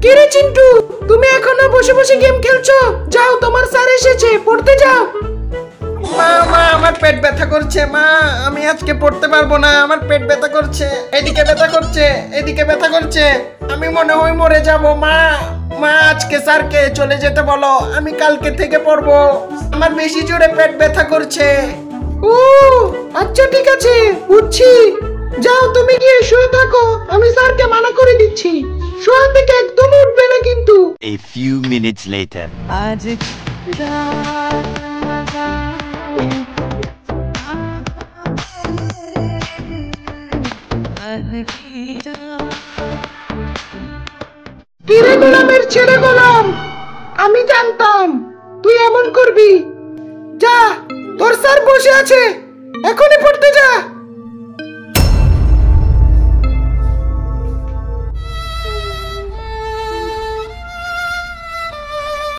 কিরে চিন্টু, তুমি এখনো বসে বসে গেম খেলছো? যাও, তোমার স্যার এসেছে, পড়তে যাও। মা মা আমার পেট ব্যথা করছে মা, আমি আজকে পড়তে পারবো না, আমার পেট ব্যথা করছে, এদিকে ব্যথা করছে, এদিকে ব্যথা করছে, আমি মনে হয় মরে যাব। মা মা আজকে স্যারকে চলে যেতে বলো, আমি কালকে থেকে পড়বো, আমার বেশি জোরে পেট ব্যথা করছে। ও আচ্ছা, ঠিক আছে, বুঝছি। যাও, তুমি গিয়ে শুয়ে থাকো, আমি স্যারকে মানা করে দিচ্ছি। শোয়া থেকে একদম উঠবে না কিন্তু। A few minutes later. কিরে গোলামের ছেলে গোলাম, আমি জানতাম তুই এমন করবি। যা, তোর স্যার বসে আছে, এখনই পড়তে যা।